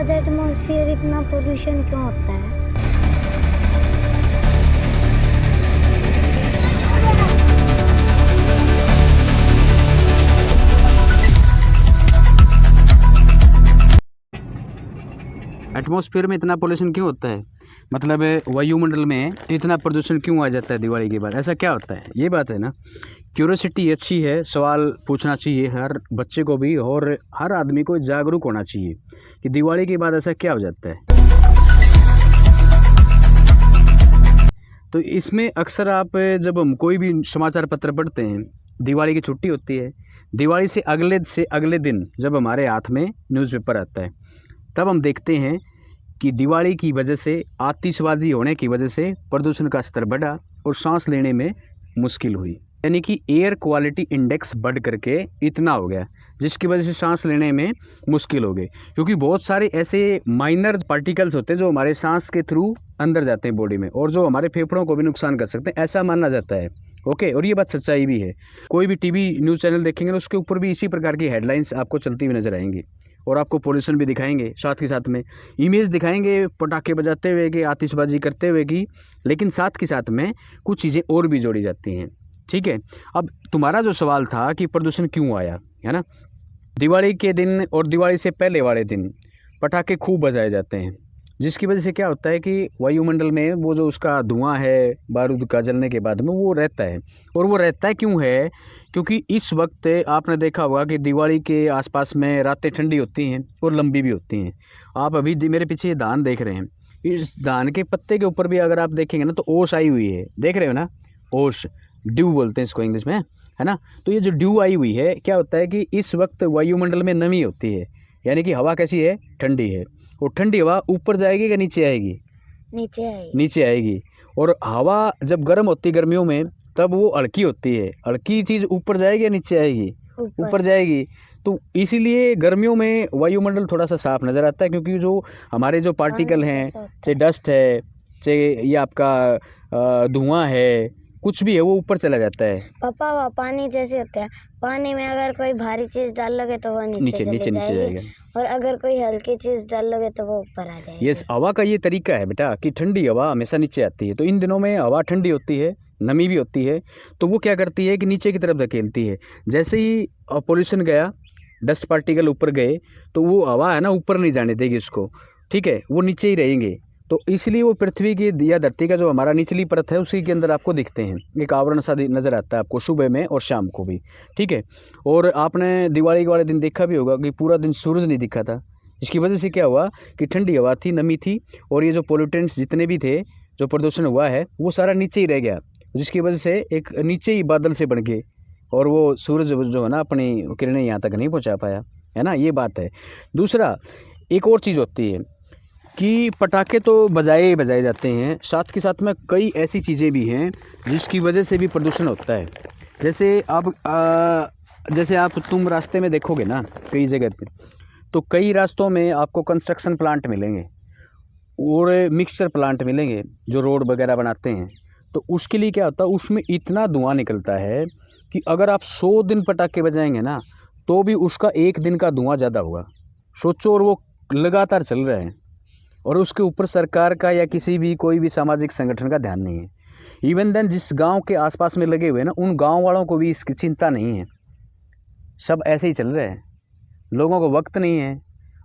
बाद एटमॉस्फेयर इतना पोल्यूशन क्यों होता है? एटमॉस्फेयर में इतना पोल्यूशन क्यों होता है, मतलब वायुमंडल में इतना प्रदूषण क्यों आ जाता है दिवाली के बाद, ऐसा क्या होता है? ये बात है ना, क्यूरियोसिटी अच्छी है, सवाल पूछना चाहिए हर बच्चे को भी, और हर आदमी को जागरूक होना चाहिए कि दिवाली के बाद ऐसा क्या हो जाता है। तो इसमें अक्सर आप जब हम कोई भी समाचार पत्र पढ़ते हैं, दिवाली की छुट्टी होती है, दिवाली से अगले दिन जब हमारे हाथ में न्यूज़पेपर आता है, तब हम देखते हैं कि दिवाली की वजह से, आतिशबाजी होने की वजह से प्रदूषण का स्तर बढ़ा और सांस लेने में मुश्किल हुई, यानी कि एयर क्वालिटी इंडेक्स बढ़ करके इतना हो गया जिसकी वजह से सांस लेने में मुश्किल हो गई, क्योंकि बहुत सारे ऐसे माइनर पार्टिकल्स होते हैं जो हमारे सांस के थ्रू अंदर जाते हैं बॉडी में और जो हमारे फेफड़ों को भी नुकसान कर सकते हैं, ऐसा माना जाता है। ओके, और ये बात सच्चाई भी है। कोई भी टीवी न्यूज़ चैनल देखेंगे ना, उसके ऊपर भी इसी प्रकार की हेडलाइंस आपको चलती हुई नजर आएंगी, और आपको पोल्यूशन भी दिखाएंगे, साथ के साथ में इमेज दिखाएंगे पटाखे बजाते हुए की, आतिशबाजी करते हुए की, लेकिन साथ के साथ में कुछ चीज़ें और भी जोड़ी जाती हैं। ठीक है, अब तुम्हारा जो सवाल था कि प्रदूषण क्यों आया, है ना, दिवाली के दिन और दिवाली से पहले वाले दिन पटाखे खूब बजाए जाते हैं, जिसकी वजह से क्या होता है कि वायुमंडल में वो जो उसका धुआं है बारूद का जलने के बाद में वो रहता है। और वो रहता है क्यों है, क्योंकि इस वक्त आपने देखा होगा कि दिवाली के आसपास में रातें ठंडी होती हैं और लंबी भी होती हैं। आप अभी मेरे पीछे ये धान देख रहे हैं, इस धान के पत्ते के ऊपर भी अगर आप देखेंगे ना तो ओस आई हुई है, देख रहे हो ना, ओस, ड्यू बोलते हैं इसको इंग्लिश में, है ना। तो ये जो ड्यू आई हुई है, क्या होता है कि इस वक्त वायुमंडल में नमी होती है, यानी कि हवा कैसी है, ठंडी है, और ठंडी हवा ऊपर जाएगी कि नीचे आएगी? नीचे आएगी। और हवा जब गर्म होती है गर्मियों में, तब वो हल्की होती है, हल्की चीज़ ऊपर जाएगी या नीचे आएगी? ऊपर जाएगी। तो इसीलिए गर्मियों में वायुमंडल थोड़ा सा साफ नज़र आता है, क्योंकि जो हमारे जो पार्टिकल हैं, चाहे डस्ट है, चाहे ये आपका धुआं है, कुछ भी है, वो ऊपर चला जाता है। पापा वो पानी जैसे होता है, पानी में अगर कोई भारी चीज डाल लोगे तो वो नीचे जाएगा, और अगर कोई हल्की चीज डाल लोगे तो वो ऊपर आ जाएगी। ये हवा का ये तरीका है बेटा कि ठंडी हवा हमेशा नीचे आती है। तो इन दिनों में हवा ठंडी होती है, नमी भी होती है, तो वो क्या करती है कि नीचे की तरफ धकेलती है। जैसे ही पॉल्यूशन गया, डस्ट पार्टिकल ऊपर गए, तो वो हवा है ना ऊपर नहीं जाने देगी उसको, ठीक है, वो नीचे ही रहेंगे। तो इसलिए वो पृथ्वी की या धरती का जो हमारा निचली परत है उसी के अंदर आपको दिखते हैं, एक आवरण सा नज़र आता है आपको सुबह में और शाम को भी। ठीक है, और आपने दिवाली वाले दिन देखा भी होगा कि पूरा दिन सूरज नहीं दिखा था। इसकी वजह से क्या हुआ कि ठंडी हवा थी, नमी थी, और ये जो पोल्यूटेंट्स जितने भी थे, जो प्रदूषण हुआ है, वो सारा नीचे ही रह गया, जिसकी वजह से एक नीचे ही बादल से बन गए, और वो सूरज जो है ना अपनी किरणें यहाँ तक नहीं पहुँचा पाया, है ना, ये बात है। दूसरा, एक और चीज़ होती है कि पटाखे तो बजाए जाते हैं, साथ के साथ में कई ऐसी चीज़ें भी हैं जिसकी वजह से भी प्रदूषण होता है। जैसे आप तुम रास्ते में देखोगे ना कई जगह पे, तो कई रास्तों में आपको कंस्ट्रक्शन प्लांट मिलेंगे और मिक्सचर प्लांट मिलेंगे जो रोड वगैरह बनाते हैं। तो उसके लिए क्या होता है, उसमें इतना धुआं निकलता है कि अगर आप 100 दिन पटाखे बजाएंगे ना तो भी उसका एक दिन का धुआं ज़्यादा होगा। सोचो, और वो लगातार चल रहा है, और उसके ऊपर सरकार का या किसी भी कोई भी सामाजिक संगठन का ध्यान नहीं है। इवन देन जिस गांव के आसपास में लगे हुए हैं ना, उन गांव वालों को भी इसकी चिंता नहीं है, सब ऐसे ही चल रहे हैं, लोगों को वक्त नहीं है।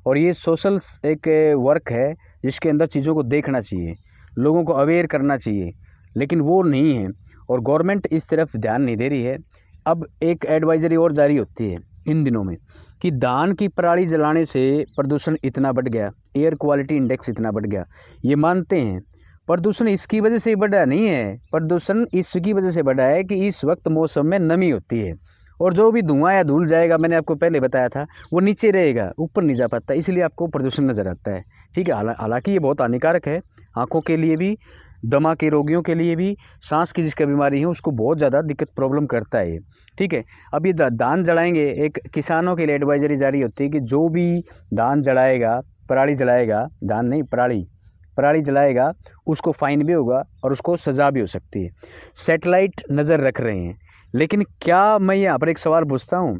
और ये सोशल एक वर्क है जिसके अंदर चीज़ों को देखना चाहिए, लोगों को अवेयर करना चाहिए, लेकिन वो नहीं है, और गवर्नमेंट इस तरफ ध्यान नहीं दे रही है। अब एक एडवाइजरी और जारी होती है इन दिनों में कि धान की पराली जलाने से प्रदूषण इतना बढ़ गया, एयर क्वालिटी इंडेक्स इतना बढ़ गया। ये मानते हैं, प्रदूषण इसकी वजह से बढ़ा नहीं है, प्रदूषण इसकी वजह से बढ़ा है कि इस वक्त मौसम में नमी होती है, और जो भी धुआं या धूल जाएगा, मैंने आपको पहले बताया था, वो नीचे रहेगा, ऊपर नहीं जा पाता, इसलिए आपको प्रदूषण नज़र आता है। ठीक है, हालांकि ये बहुत हानिकारक है, आँखों के लिए भी, दमा के रोगियों के लिए भी, सांस की जिसका बीमारी है उसको बहुत ज़्यादा दिक्कत प्रॉब्लम करता है ये। ठीक है, अब ये धान जलाएंगे, एक किसानों के लिए एडवाइजरी जारी होती है कि जो भी धान जलाएगा, पराली जलाएगा, धान नहीं पराली जलाएगा, उसको फाइन भी होगा और उसको सज़ा भी हो सकती है। सैटेलाइट नज़र रख रहे हैं, लेकिन क्या, मैं यहाँ पर एक सवाल पूछता हूँ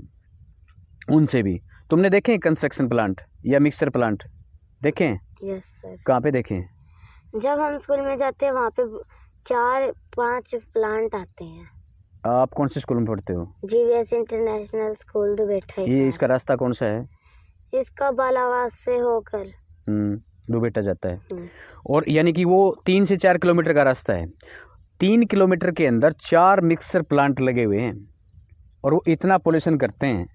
उनसे भी, तुमने देखे कंस्ट्रक्शन प्लांट या मिक्सचर प्लांट? देखें? Yes sir. कहाँ पे देखें? जब हम स्कूल में जाते हैं वहाँ पे 4-5 प्लांट आते हैं। आप कौन से स्कूल में पढ़ते हो? GVS इंटरनेशनल स्कूल दुबेटा ये इसका रास्ता कौन सा है? इसका बालावास से होकर दुबेटा जाता है। और यानी कि वो 3 से 4 किलोमीटर का रास्ता है। 3 किलोमीटर के अंदर 4 मिक्सर प्लांट लगे हुए हैं और वो इतना पोल्यूशन करते हैं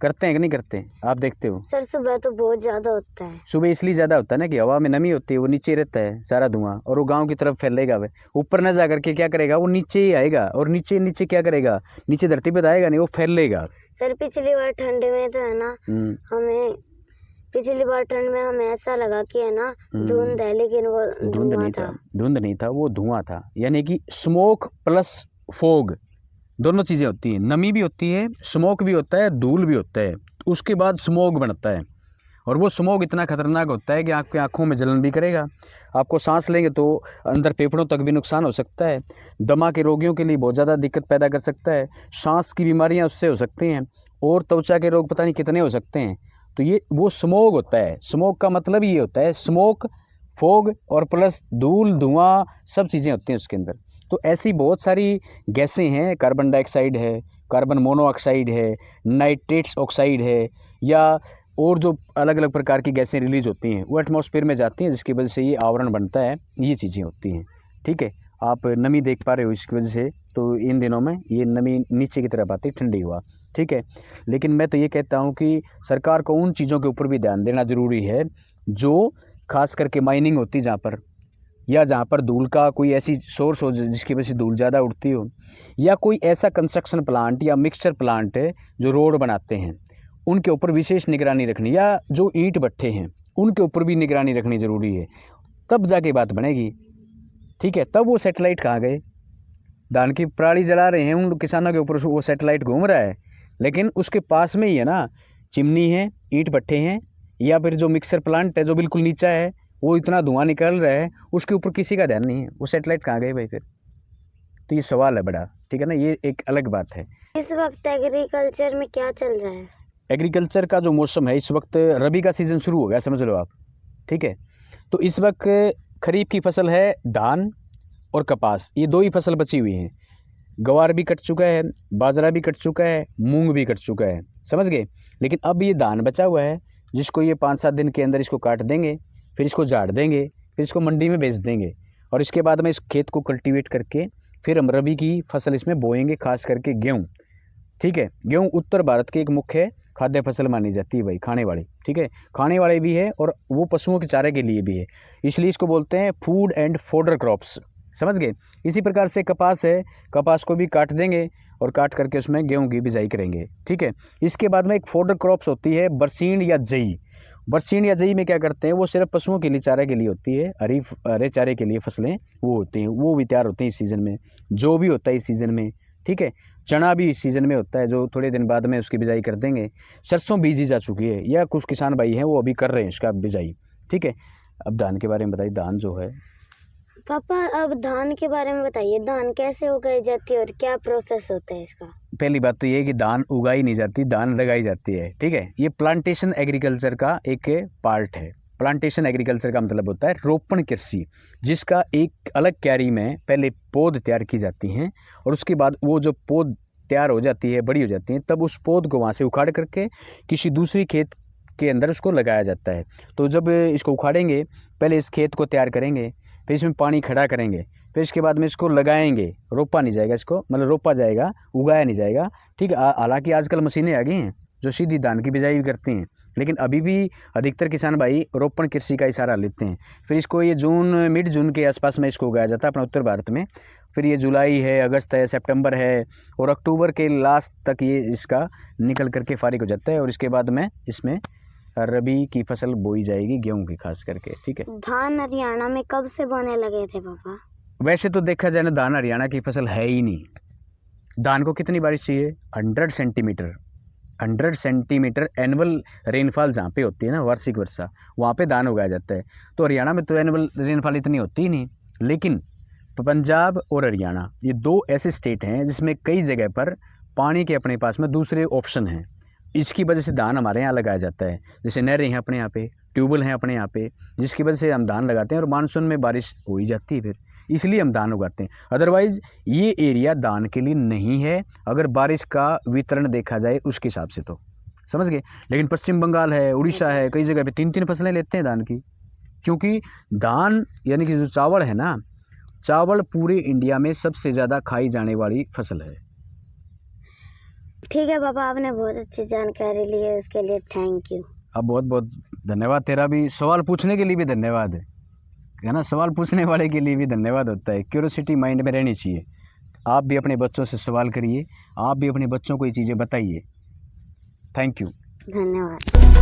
कि नहीं करते? आप देखते हो। सर सुबह तो बहुत ज़्यादा होता है। सुबह इसलिए ज़्यादा होता है ना कि हवा में नमी होती है, वो नीचे रहता है सारा धुआं और वो गांव की तरफ फैलेगा। वह ऊपर न जा करके क्या करेगा, वो नीचे ही आएगा और नीचे नीचे क्या करेगा, नीचे धरती पे तो आएगा नहीं, वो फैलेगा। सर पिछली बार ठंड में तो है ना हमें ऐसा लगा कि है ना धुंध है, लेकिन वो धुंध नहीं था, वो धुआं था। यानी कि स्मोक प्लस फोग दोनों चीज़ें होती हैं। नमी भी होती है, स्मोक भी होता है, धूल भी होता है, उसके बाद स्मोक बनता है और वो स्मोक इतना खतरनाक होता है कि आपकी आँखों में जलन भी करेगा। आपको सांस लेंगे तो अंदर फेफड़ों तक भी नुकसान हो सकता है। दमा के रोगियों के लिए बहुत ज़्यादा दिक्कत पैदा कर सकता है। सांस की बीमारियाँ उससे हो सकती हैं और त्वचा के रोग पता नहीं कितने हो सकते हैं। तो ये वो स्मोक होता है। स्मोक का मतलब ये होता है स्मोक, फोग और प्लस धूल, धुआं, सब चीज़ें होती हैं उसके अंदर। तो ऐसी बहुत सारी गैसें हैं, कार्बन डाइऑक्साइड है, कार्बन मोनोऑक्साइड है, नाइट्रेट्स ऑक्साइड है, या और जो अलग अलग प्रकार की गैसें रिलीज होती हैं वो एटमॉस्फेयर में जाती हैं, जिसकी वजह से ये आवरण बनता है। ये चीज़ें होती हैं, ठीक है। आप नमी देख पा रहे हो इसकी वजह से, तो इन दिनों में ये नमी नीचे की तरफ आती, ठंडी हुआ, ठीक है। लेकिन मैं तो ये कहता हूँ कि सरकार को उन चीज़ों के ऊपर भी ध्यान देना ज़रूरी है जो खास करके माइनिंग होती जहाँ पर, या जहाँ पर धूल का कोई ऐसी सोर्स हो जिसकी वजह से धूल ज़्यादा उड़ती हो, या कोई ऐसा कंस्ट्रक्शन प्लांट या मिक्सचर प्लांट है जो रोड बनाते हैं, उनके ऊपर विशेष निगरानी रखनी, या जो ईंट भट्ठे हैं उनके ऊपर भी निगरानी रखनी ज़रूरी है। तब जाके बात बनेगी, ठीक है। तब वो सैटेलाइट कहाँ गए? धान की पराली जला रहे हैं, उन किसानों के ऊपर वो सैटेलाइट घूम रहा है, लेकिन उसके पास में ही है ना चिमनी है, ईंट भट्ठे हैं, या फिर जो मिक्सर प्लांट है जो बिल्कुल नीचा है, वो इतना धुआं निकल रहा है, उसके ऊपर किसी का ध्यान नहीं है। वो सैटेलाइट कहाँ गए भाई फिर? तो ये सवाल है बड़ा, ठीक है ना, ये एक अलग बात है। इस वक्त एग्रीकल्चर में क्या चल रहा है? एग्रीकल्चर का जो मौसम है इस वक्त, रबी का सीज़न शुरू हो गया, समझ लो आप, ठीक है। तो इस वक्त खरीफ की फसल है धान और कपास, ये 2 ही फसल बची हुई हैं। गवार भी कट चुका है, बाजरा भी कट चुका है, मूंग भी कट चुका है, समझ गए। लेकिन अब ये धान बचा हुआ है, जिसको ये 5-7 दिन के अंदर इसको काट देंगे, फिर इसको झाड़ देंगे, फिर इसको मंडी में बेच देंगे, और इसके बाद में इस खेत को कल्टीवेट करके फिर हम रबी की फसल इसमें बोएंगे, खास करके गेहूँ, ठीक है। गेहूँ उत्तर भारत की एक मुख्य खाद्य फसल मानी जाती है भाई, खाने वाली, ठीक है। खाने वाले भी है और वो पशुओं के चारे के लिए भी है, इसलिए इसको बोलते हैं फूड एंड फोडर क्रॉप्स, समझ गए। इसी प्रकार से कपास है, कपास को भी काट देंगे और काट करके उसमें गेहूं की बिजाई करेंगे, ठीक है। इसके बाद में एक फोडर क्रॉप्स होती है बरसीन या जई। बरसीन या जई में क्या करते हैं, वो सिर्फ पशुओं के लिए, चारे के लिए होती है, हरे चारे के लिए फसलें वो होती हैं, वो भी तैयार होती हैं इस सीज़न में। जो भी होता है इस सीज़न में, ठीक है। चना भी इस सीज़न में होता है, जो थोड़े दिन बाद में उसकी बिजाई कर देंगे। सरसों बीजी जा चुकी है, या कुछ किसान भाई हैं वो अभी कर रहे हैं इसका बिजाई, ठीक है। अब धान के बारे में बताइए। धान जो है पापा, अब धान के बारे में बताइए, धान कैसे उगाई जाती है और क्या प्रोसेस होता है इसका? पहली बात तो ये है कि धान उगाई नहीं जाती, धान लगाई जाती है, ठीक है। ये प्लांटेशन एग्रीकल्चर का एक पार्ट है। प्लांटेशन एग्रीकल्चर का मतलब होता है रोपण कृषि, जिसका एक अलग क्यारी में पहले पौध तैयार की जाती हैं, और उसके बाद वो जो पौध तैयार हो जाती है, बड़ी हो जाती है, तब उस पौध को वहाँ से उखाड़ करके किसी दूसरी खेत के अंदर उसको लगाया जाता है। तो जब इसको उखाड़ेंगे, पहले इस खेत को तैयार करेंगे, फिर इसमें पानी खड़ा करेंगे, फिर इसके बाद में इसको लगाएंगे। रोपा नहीं जाएगा इसको, मतलब रोपा जाएगा, उगाया नहीं जाएगा, ठीक है। हालांकि आजकल मशीनें आ गई हैं जो सीधी धान की बिजाई भी करती हैं, लेकिन अभी भी अधिकतर किसान भाई रोपण कृषि का इशारा लेते हैं। फिर इसको ये मिड जून के आसपास में इसको उगाया जाता है अपना उत्तर भारत में। फिर ये जुलाई है, अगस्त है, सितंबर है, और अक्टूबर के लास्ट तक ये इसका निकल करके फारिग हो जाता है, और इसके बाद में इसमें रबी की फसल बोई जाएगी, गेहूं की खास करके, ठीक है। धान हरियाणा में कब से बोने लगे थे पापा? वैसे तो देखा जाए ना, धान हरियाणा की फसल है ही नहीं। धान को कितनी बारिश चाहिए? 100 सेंटीमीटर। 100 सेंटीमीटर एनुअल रेनफॉल जहाँ पे होती है ना, वार्षिक वर्षा, वहाँ पे धान उगाया जाता है। तो हरियाणा में तो एनुअल रेनफॉल इतनी होती ही नहीं। लेकिन पंजाब और हरियाणा ये 2 ऐसे स्टेट हैं जिसमें कई जगह पर पानी के अपने पास में दूसरे ऑप्शन हैं। इसकी वजह से धान हमारे यहाँ लगाया जाता है। जैसे नहरें हैं अपने यहाँ पे, ट्यूबवेल हैं अपने यहाँ पे, जिसकी वजह से हम धान लगाते हैं और मानसून में बारिश हो ही जाती है, फिर इसलिए हम धान उगाते हैं। अदरवाइज़ ये एरिया धान के लिए नहीं है अगर बारिश का वितरण देखा जाए उसके हिसाब से, तो समझ गए। लेकिन पश्चिम बंगाल है, उड़ीसा है, कई जगह पे 3-3 फसलें लेते हैं धान की, क्योंकि धान यानी कि जो चावल है ना, चावल पूरे इंडिया में सबसे ज़्यादा खाई जाने वाली फसल है। ठीक है पापा, आपने बहुत अच्छी जानकारी ली है, उसके लिए थैंक यू। अब बहुत बहुत धन्यवाद, तेरा भी सवाल पूछने के लिए भी धन्यवाद है ना। सवाल पूछने वाले के लिए भी धन्यवाद होता है। क्यूरोसिटी माइंड में रहनी चाहिए। आप भी अपने बच्चों से सवाल करिए, आप भी अपने बच्चों को ये चीज़ें बताइए। थैंक यू, धन्यवाद।